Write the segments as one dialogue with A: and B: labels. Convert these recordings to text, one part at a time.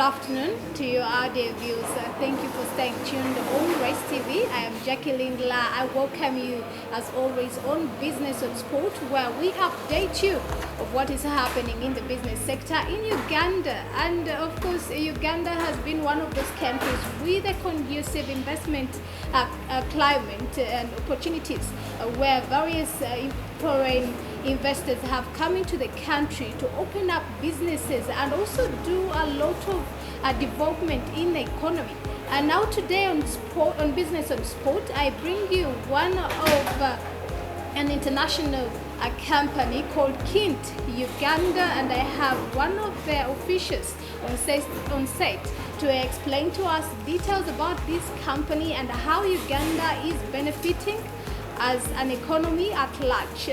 A: afternoon to you, our dear viewers. Thank you for staying tuned on Race TV. I am Jacqueline La. I welcome you, as always, on Business on Sport, where we update you of what is happening in the business sector in Uganda. And of course, Uganda has been one of those countries with a conducive investment climate and opportunities, where various foreign investors have come into the country to open up businesses and also do a lot of development in the economy. And now today on Business on Sport, I bring you one of an international company called CHINT Uganda, and I have one of their officials on set to explain to us details about this company and how Uganda is benefiting as an economy at large.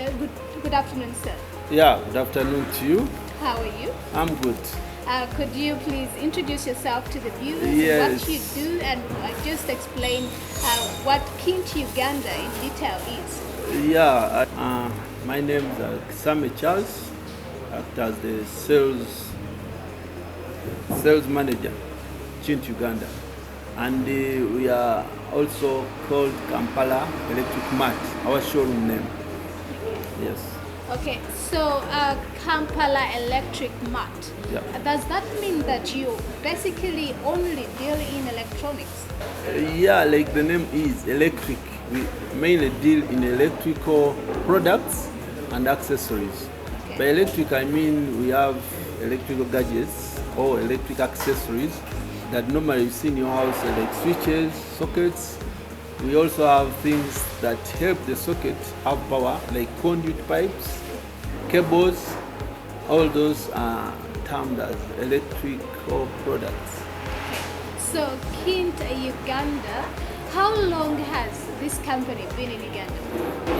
A: Good afternoon, sir.
B: Yeah, good afternoon to you.
A: How are you?
B: I'm good.
A: Could you please introduce yourself to the viewers,
B: Yes.
A: what you do, and just explain what CHINT Uganda in detail is?
B: Yeah, my name is Same Charles. Act as the sales manager, CHINT Uganda, and we are also called Kampala Electric Mart, our showroom name. Yes.
A: Okay, so Kampala Electric Mart.
B: Yeah.
A: Does that mean that you basically only deal in electronics?
B: Yeah, like the name is electric. We mainly deal in electrical products and accessories.
A: Okay.
B: By electric, I mean we have electrical gadgets or electric accessories that normally you see in your house, like switches, sockets. We also have things that help the socket have power, like conduit pipes, cables. All those are termed as electrical products.
A: So CHINT Uganda, how long has this company been in Uganda?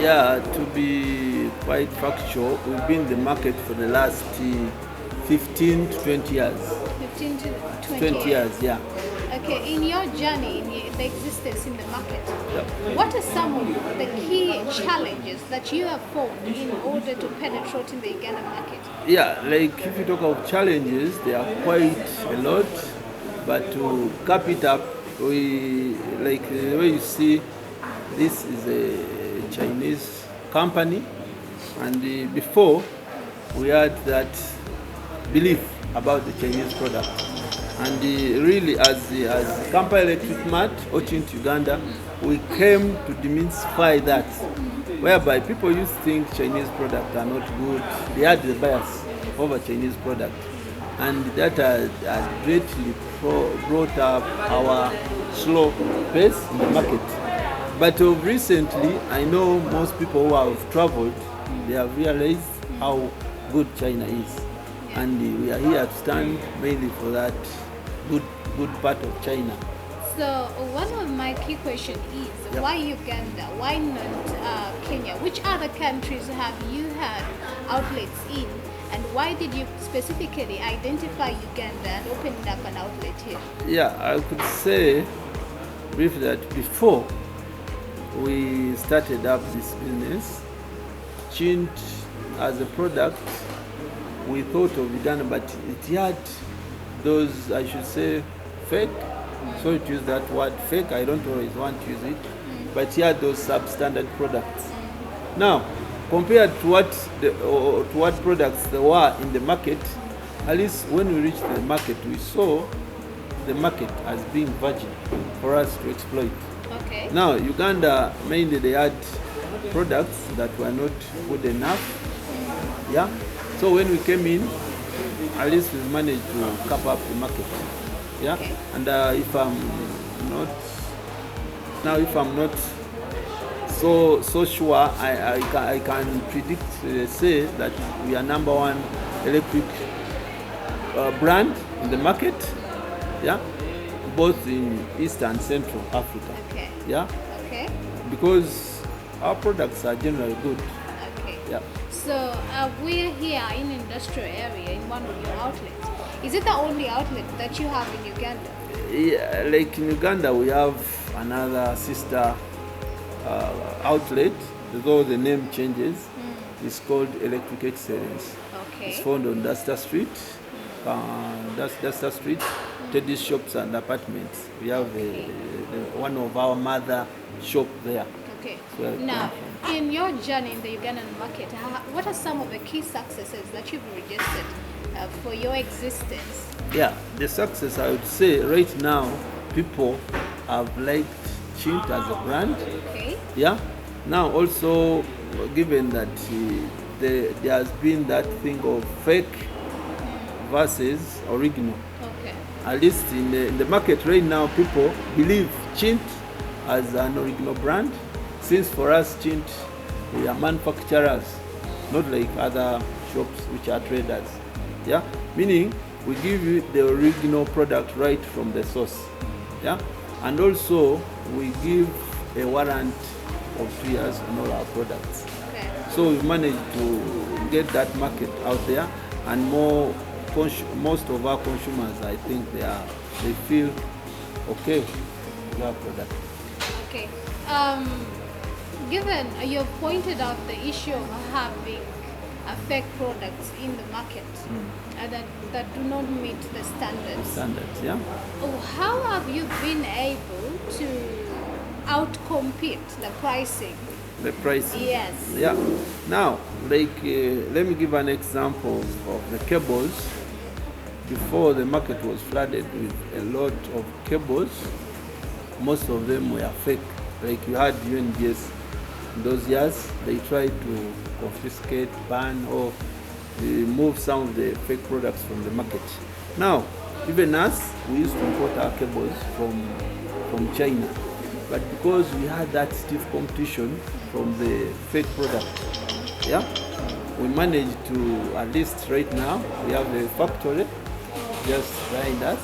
B: Yeah, to be quite factual, we've been in the market for the last 15 to 20 years.
A: 15 to
B: 20 years, yeah.
A: Okay, in your journey, in the existence in the market,
B: Yep.
A: what are some of the key challenges that you have found in order to penetrate in the Uganda market?
B: Yeah, like if you talk of challenges, there are quite a lot, but to cap it up, we like the way you see, this is a Chinese company, and before we had that belief about the Chinese product, and really as Kampala Electric Mart or CHINT Uganda, we came to demystify that, whereby people used to think Chinese products are not good. They had the bias over Chinese product, and that had greatly brought up our slow pace in the market. But of recently, I know most people who have traveled, they have realized how good China is, and we are here to stand mainly for that good part of China.
A: So one of my key questions is,
B: Yep.
A: why Uganda? Why not Kenya? Which other countries have you had outlets in? And why did you specifically identify Uganda and open up an outlet here?
B: Yeah, I could say briefly that before we started up this business, CHINT as a product, we thought of Uganda, but it had those, I should say, fake. So to use that word fake, I don't always want to use it, but it had those substandard products. Now, compared to what products there were in the market, at least when we reached the market, we saw the market as being virgin for us to exploit.
A: Okay.
B: Now, Uganda, mainly they had products that were not good enough. Yeah. So when we came in, at least we managed to cap up the market. Yeah.
A: Okay.
B: And if I'm not so sure, I can predict, say that we are number one electric brand in the market. Yeah. Both in East and Central Africa.
A: Okay.
B: Yeah.
A: Okay.
B: Because our products are generally good.
A: Okay.
B: Yeah.
A: So we're here in industrial area in one of your outlets. Is it the only outlet that you have in Uganda?
B: Yeah, like in Uganda, we have another sister outlet, though the name changes. It's called Electric Excellence.
A: Okay.
B: It's found on Duster Street. Duster Street. Teddy's Shops and Apartments. We have one of our mother shop there.
A: Okay.
B: So
A: Now, in your journey in the Ugandan market, what are some of the key successes that you've registered for your existence?
B: yeah, the success, I would say right now, people have liked CHINT as a brand.
A: Okay.
B: Yeah. Now also, given that there has been that thing of fake versus original.
A: Okay.
B: At least in the market right now, people believe CHINT as an original brand. Since for us, CHINT, we are manufacturers, not like other shops which are traders. Yeah, meaning we give you the original product right from the source. Yeah, and also we give a warrant of 2 years on all our products.
A: Okay.
B: So we've managed to get that market out there, and most of our consumers, I think they feel okay with our product.
A: Okay. Given you pointed out the issue of having fake products in the market that do not meet the standards.
B: Standards, yeah.
A: How have you been able to outcompete the pricing?
B: The pricing.
A: Yes.
B: Yeah. Now, like, let me give an example of the cables. Before, the market was flooded with a lot of cables. Most of them were fake. Like you had UNBS in those years, they tried to confiscate, ban, or remove some of the fake products from the market. Now, even us, we used to import our cables from China. But because we had that stiff competition from the fake product, yeah, we managed to, at least right now, we have a factory just behind us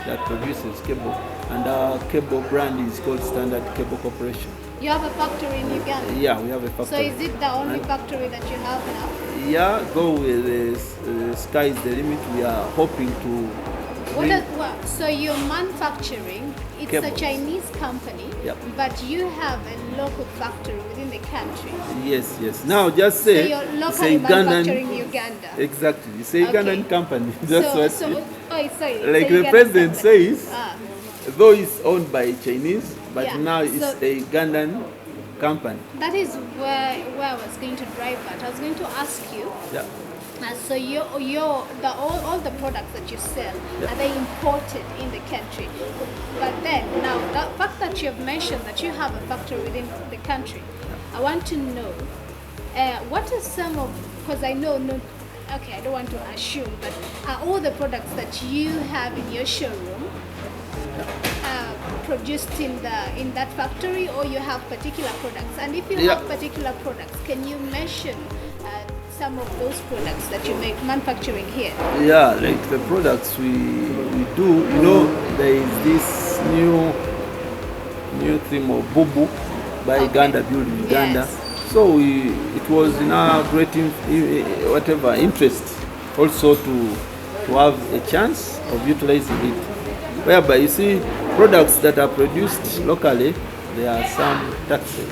B: that produces cable, and our cable brand is called Standard Cable Corporation.
A: You have a factory in Uganda?
B: Yeah, we have a factory.
A: So is it the only factory that you have now?
B: Yeah, go with the sky is the limit. We are hoping to.
A: So you're manufacturing, it's
B: Cables.
A: a Chinese company,
B: Yep.
A: but you have a local factory within the country.
B: Yes, yes. Now just say
A: So you're
B: it's a
A: locally manufacturing Uganda.
B: Exactly. It's a Ugandan
A: Okay.
B: company. That's what.
A: Sorry,
B: Like
A: so
B: the
A: Ugandan
B: president
A: company.
B: says,
A: Ah,
B: though it's owned by Chinese, but
A: Yeah,
B: now it's
A: so-
B: a Ugandan company.
A: that is where I was going to drive at. I was going to ask you.
B: Yeah.
A: So all the products that you sell,
B: Yeah.
A: are they imported in the country? But then now the fact that you have mentioned that you have a factory within the country, I want to know what are some of, because I know okay, I don't want to assume, but are all the products that you have in your showroom produced in that factory, or you have particular products? And if you
B: Yeah.
A: have particular products, can you mention some of those products that you make manufacturing here?
B: Yeah, like the products we do, you know, there is this new thing of Bubu by
A: Okay.
B: Uganda, built in Uganda.
A: Yes.
B: So it was in our great interest also to have a chance of utilizing it. Whereby you see products that are produced locally, there are some taxes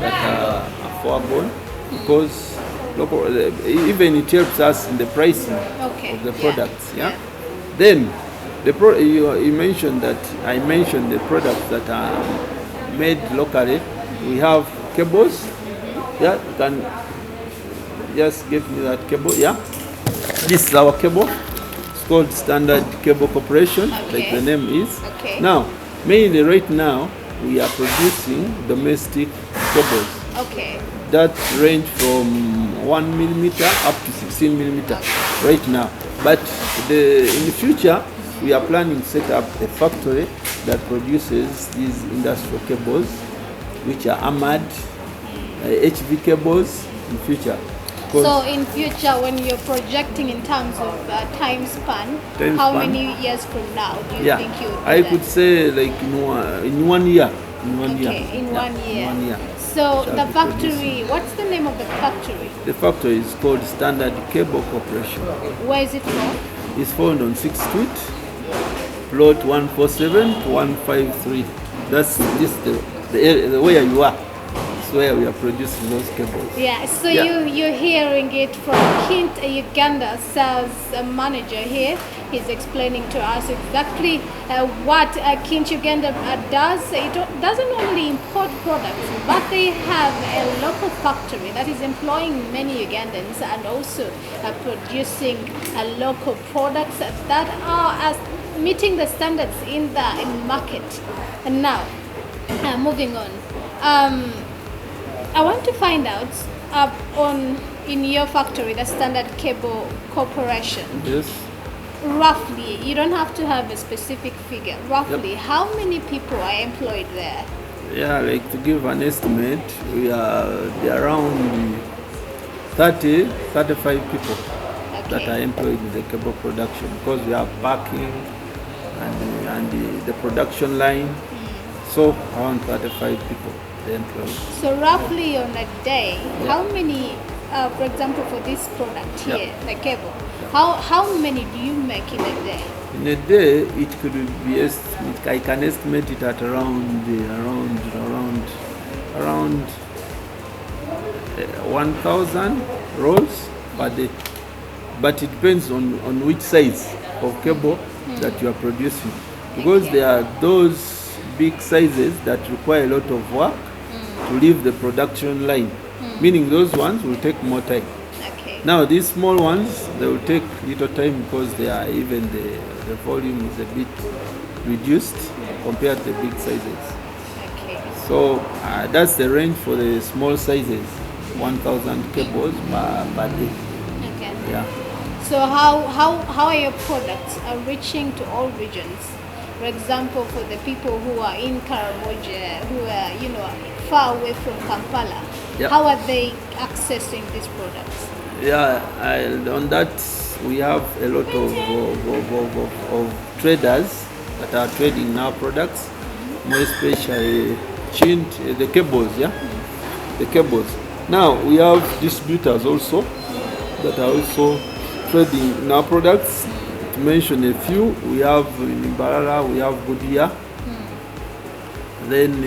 B: that are affordable because local, even it helps us in the pricing
A: Okay.
B: of the
A: Yeah.
B: products. Yeah. Then you mentioned that I mentioned the products that are made locally. We have cables. Yeah, you can just give me that cable. Yeah, this is our cable. It's called Standard Cable Corporation, like
A: Okay.
B: the name is.
A: Okay.
B: Now, mainly right now, we are producing domestic cables
A: Okay.
B: that range from 1 millimeter up to 16 millimeter right now. But in the future, we are planning to set up a factory that produces these industrial cables, which are armored HV cables in future.
A: So in future, when you're projecting in terms of time span,
B: Time
A: how
B: span.
A: many years from now do you
B: Yeah,
A: think you would do
B: I
A: that?
B: could say like in 1 year. In 1 year.
A: Okay, in
B: Yeah,
A: 1 year.
B: 1 year.
A: So
B: Shall
A: the
B: be
A: factory, what's the name of the factory?
B: The factory is called Standard Cable Corporation.
A: Where is it from?
B: It's found on 6th Street, plot 147 to 153. That's the area where you are. where we are producing those cables.
A: Yeah, so
B: Yeah.
A: you're hearing it from CHINT Uganda sales manager here. He's explaining to us exactly what CHINT Uganda does. It doesn't only import products, but they have a local factory that is employing many Ugandans and also producing local products that are meeting the standards in the market. And now, moving on. I want to find out in your factory, the Standard Cable Corporation,
B: Yes.
A: roughly, you don't have to have a specific figure, roughly, how many people are employed there?
B: Yeah, like to give an estimate, we are around 30, 35 people that are
A: Okay.
B: employed in the cable production, because we have packing and the production line. So around 35 people they employed.
A: So roughly on a day, how many, for example, for this product here, the cable, how many do you make in a day?
B: In a day, it could be I can estimate it at around 1,000 rolls per day. But it depends on which size of cable that you are producing, because
A: Okay.
B: there are those big sizes that require a lot of work to leave the production line, meaning those ones will take more time.
A: Okay.
B: Now these small ones, they will take little time because they are even the volume is a bit reduced compared to the big sizes.
A: Okay.
B: So that's the range for the small sizes, 1,000 cables per day.
A: Okay.
B: Yeah.
A: So how are your products reaching to all regions? For example, for the people who are in Karamoja, who are far away from Kampala,
B: Yeah.
A: how are they accessing these products?
B: Yeah, on that we have a lot of traders that are trading our products, more especially CHINT, the cables, the cables. Now we have distributors also that are also trading in our products. To mention a few, we have in Imbarara, we have Goodyear. Then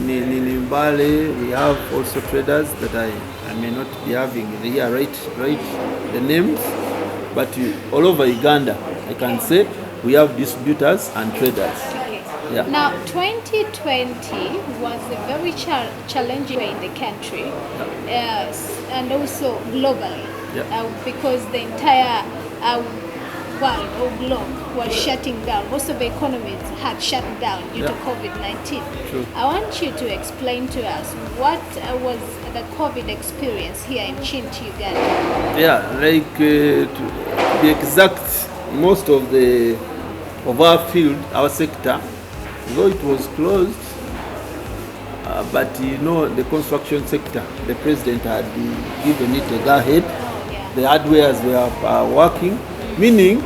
B: in Mbale, we have also traders that I may not be having here right the names, but all over Uganda, I can say we have distributors and traders.
A: Okay.
B: Yeah.
A: Now, 2020 was a very challenging year in the country, and also globally, because the entire world or globe was shutting down. Most of the economies had shut down due to COVID-19.
B: True.
A: I want you to explain to us what was the COVID experience here in CHINT, Uganda.
B: Yeah, like to be exact, most of our field, our sector, though it was closed, but the construction sector, the president had given it a go-ahead.
A: Yeah.
B: The hardwares were working, meaning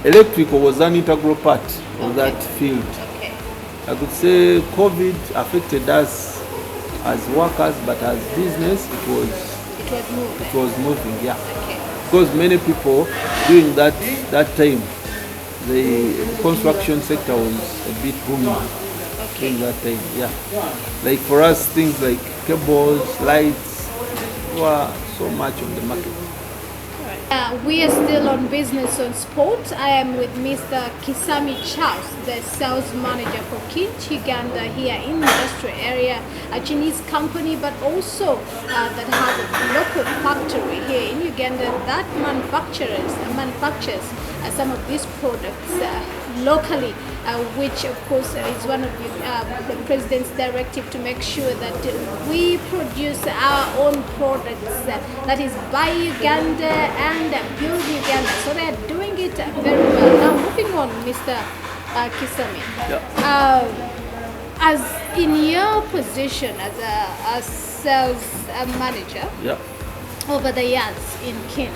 B: electrical was an integral part of that field.
A: Okay.
B: I could say COVID affected us as workers, but as business,
A: It was moving.
B: it was moving, yeah.
A: Okay.
B: Because many people during that time, the construction sector was a bit booming during that time, yeah. Like for us, things like cables, lights were so much on the market.
A: We are still on Business on Sport. I am with Mr. Kisami Charles, the sales manager for CHINT Uganda here in the industrial area, a Chinese company, but also that has a local factory here in Uganda that manufactures some of these products locally, which of course is one of the president's directive to make sure that we produce our own products that is by Uganda and build Uganda. So they are doing it very well. Now moving on, Mr. Kisami. As in your position as a sales manager, over the years in CHINT,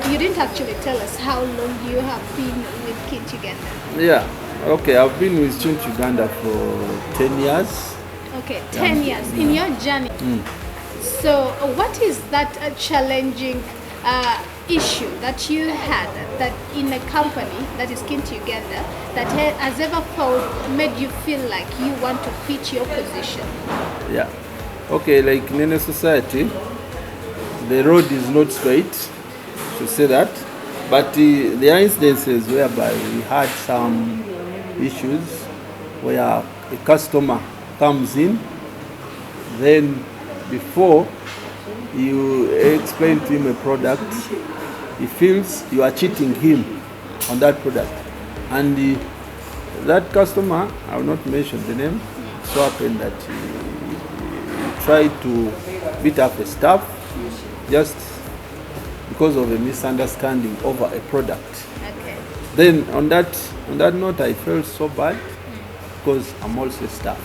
A: you didn't actually tell us how long you have been with CHINT Uganda.
B: Yeah, okay, I've been with CHINT Uganda for 10 years.
A: Okay, 10 years in your journey. So what is that challenging issue that you had that in a company that is CHINT Uganda that has ever made you feel like you want to fit your position?
B: Yeah. Okay, like in any society, the road is not straight, to say that. But there are instances whereby we had some issues where a customer comes in, then before you explain to him a product, he feels you are cheating him on that product. And that customer, I will not mention the name, so happened that he tried to beat up a staff just because of a misunderstanding over a product.
A: Okay.
B: Then on that note, I felt so bad because I'm also a staff.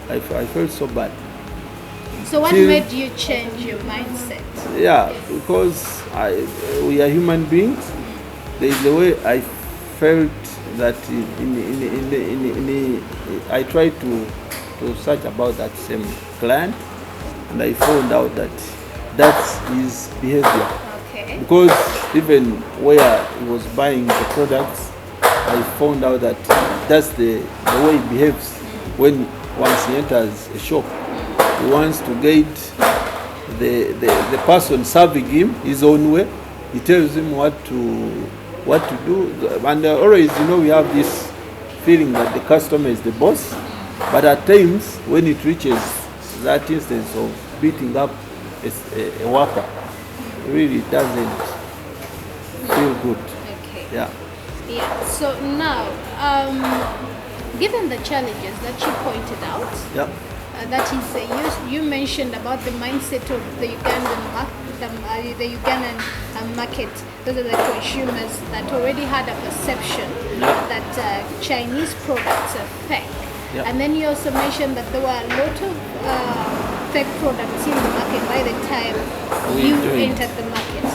B: I felt so bad.
A: So what made you change your mindset?
B: Yeah, because we are human beings. There is a way I felt that I tried to search about that same client, and I found out that that's his behavior.
A: Okay.
B: Because even where he was buying the products, I found out that that's the way he behaves when once he enters a shop. He wants to get the person serving him his own way. He tells him what to do, and always, we have this feeling that the customer is the boss. But at times, when it reaches that instance of beating up a worker, it really doesn't feel good.
A: Okay.
B: Yeah.
A: Yeah. So now, given the challenges that you pointed out,
B: Yeah.
A: that is, you mentioned about the mindset of the Ugandan market. Those are the consumers that already had a perception that Chinese products are fake.
B: Yeah.
A: And then you also mentioned that there were a lot of fake products in the market by the time you entered the market.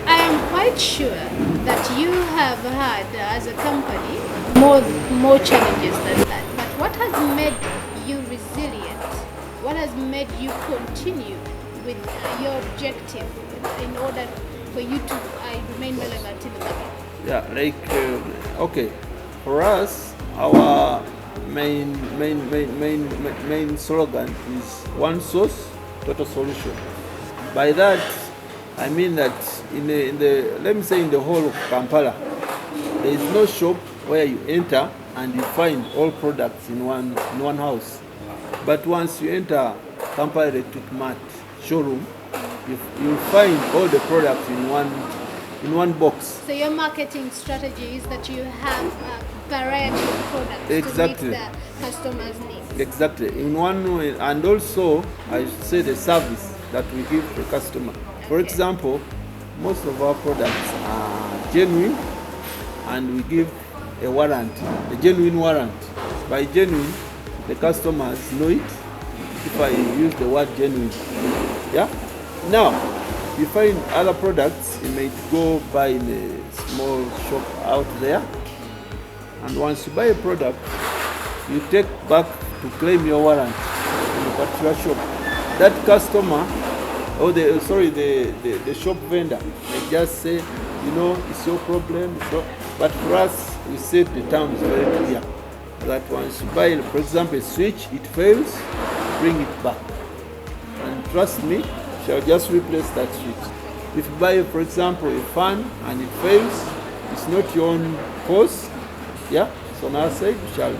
A: I am quite sure that you have had, as a company, more challenges than that. But what has made you resilient? What has made you continue with your objective in order for you to remain relevant in the market?
B: Yeah, okay. For us, our main slogan is one source, total solution. By that, I mean that let me say in the whole of Kampala, there is no shop where you enter and you find all products in one house. But once you enter Kampala Electric Mart showroom, you find all the products in one box.
A: So your marketing strategy is that you have a variety of products
B: Exactly.
A: to meet the customer's needs.
B: Exactly. In one way, and also I should say the service that we give the customer. For example, most of our products are genuine, and we give a warranty, a genuine warranty. By genuine, the customers know it. If I use the word genuine, yeah. Now, you find other products, you may go buy in a small shop out there, and once you buy a product, you take back to claim your warranty in a particular shop. That customer, or the shop vendor, may just say, it's your problem. But for us, we set the terms very clear that once you buy, for example, a switch, it fails, bring it back. And trust me, shall just replace that switch. If you buy, for example, a fan and it fails, it's not your own cause. Yeah, so on our side, we shall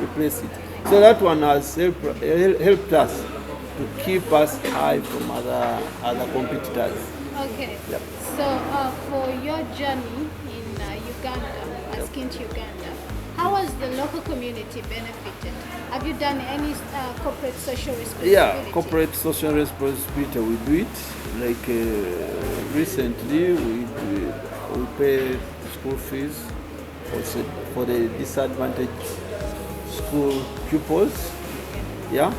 B: replace it. So that one has helped us to keep us high from other competitors.
A: Okay.
B: Yep.
A: So for your journey in Uganda, as CHINT Uganda, how has the local community benefited? Have you done any corporate social responsibility?
B: Yeah, corporate social responsibility, we do it. Like recently, we pay school fees also for the disadvantaged school pupils. Yeah.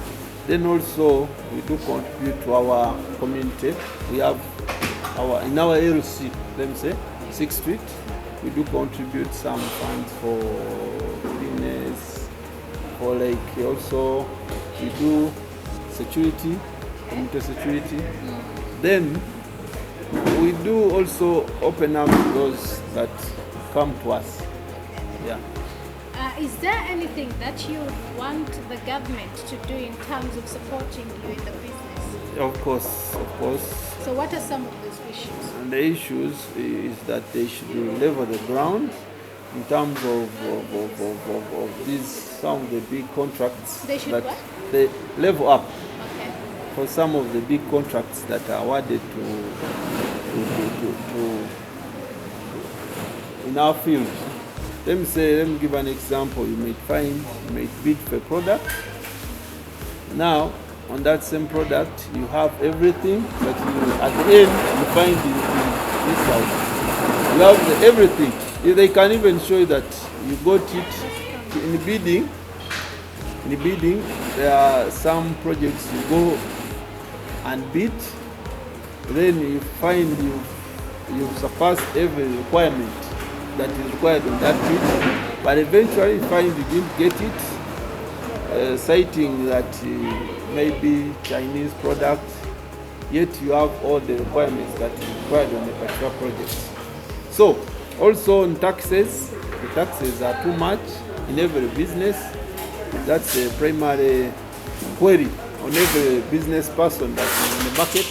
B: Then also we do contribute to our community. We have in our LC, let me say, 6th Street, we do contribute some funds for cleanliness, for also we do security, community security. Then we do also open up those that come to us. Yeah.
A: Is there anything that you want the government to do in terms of supporting you in the business?
B: Of course, of course.
A: So what are some of those issues?
B: And the issues is that they should level the ground in terms of these some of the big contracts.
A: They should
B: that
A: what?
B: they level up
A: Okay.
B: for some of the big contracts that are awarded to in our field. Let me give an example. You may bid for a product. Now, on that same product, you have everything, but at the end, you find this out. You have everything. They can even show you that you got it in the bidding. In the bidding, there are some projects you go and bid, then you find you've surpassed every requirement that is required on that bid, but eventually you find you didn't get it, citing that maybe Chinese product, yet you have all the requirements that is required on a particular project. So, also on taxes, the taxes are too much in every business. That's a primary query on every business person that's in the market.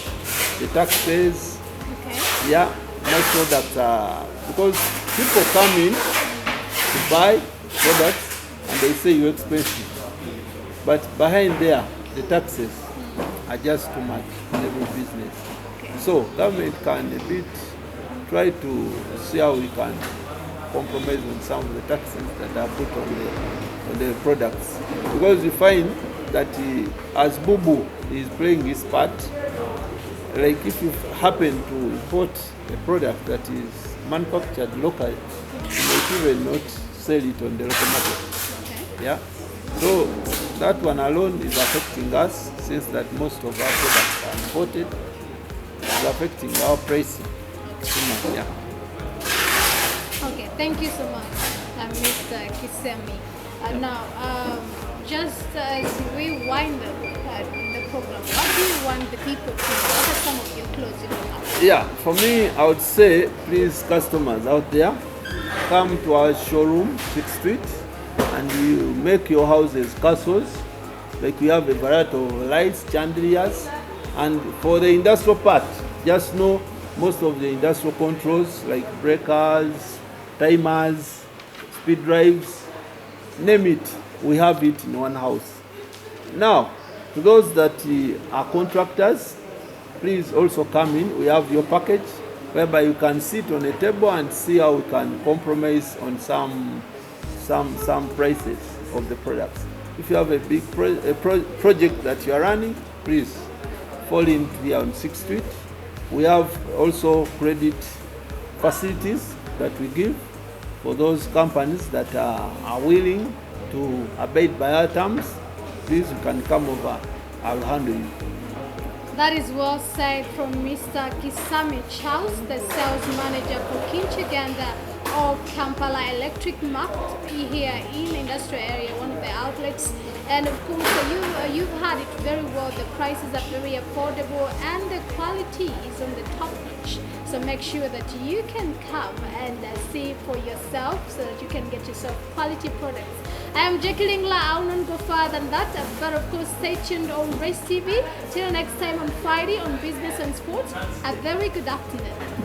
B: The taxes,
A: Okay.
B: yeah, make sure that because people come in to buy products and they say you're expensive, but behind there, the taxes are just too much in every business.
A: Okay.
B: So government can a bit try to see how we can compromise on some of the taxes that are put on the products, because you find that as Bubu is playing his part, like if you happen to import a product that is manufactured locally, you might even not sell it on the local market.
A: Okay.
B: Yeah. So that one alone is affecting us, since that most of our products are imported. It's affecting our pricing too much. Yeah.
A: Okay, thank you so much, Mr. Kisemi. Now, just as we wind up the program, what do you want the people to know? What are some of your closing remarks?
B: Yeah, for me, I would say, please, customers out there, come to our showroom, 6th Street, and you make your houses castles. Like we have a variety of lights, chandeliers, and for the industrial part, just know most of the industrial controls like breakers, timers, speed drives, name it, we have it in one house. Now, to those that are contractors, please also come in. We have your package whereby you can sit on a table and see how we can compromise on some prices of the products. If you have a big project that you are running, please fall in here on 6th Street. We have also credit facilities that we give for those companies that are willing to abide by our terms. Please, you can come over. I'll handle you.
A: That is well said from Mr. Kisami Charles, the sales manager for Kinchaganda of Kampala Electric Market here in industrial area, one of the outlets. And of course, you've had it very well. The prices are very affordable and the quality is on the top notch. So make sure that you can come and see for yourself so that you can get yourself quality products. I am Jacqueline La. I will not go further than that, but of course stay tuned on Race TV. Till next time on Friday on Business and Sports. A very good afternoon.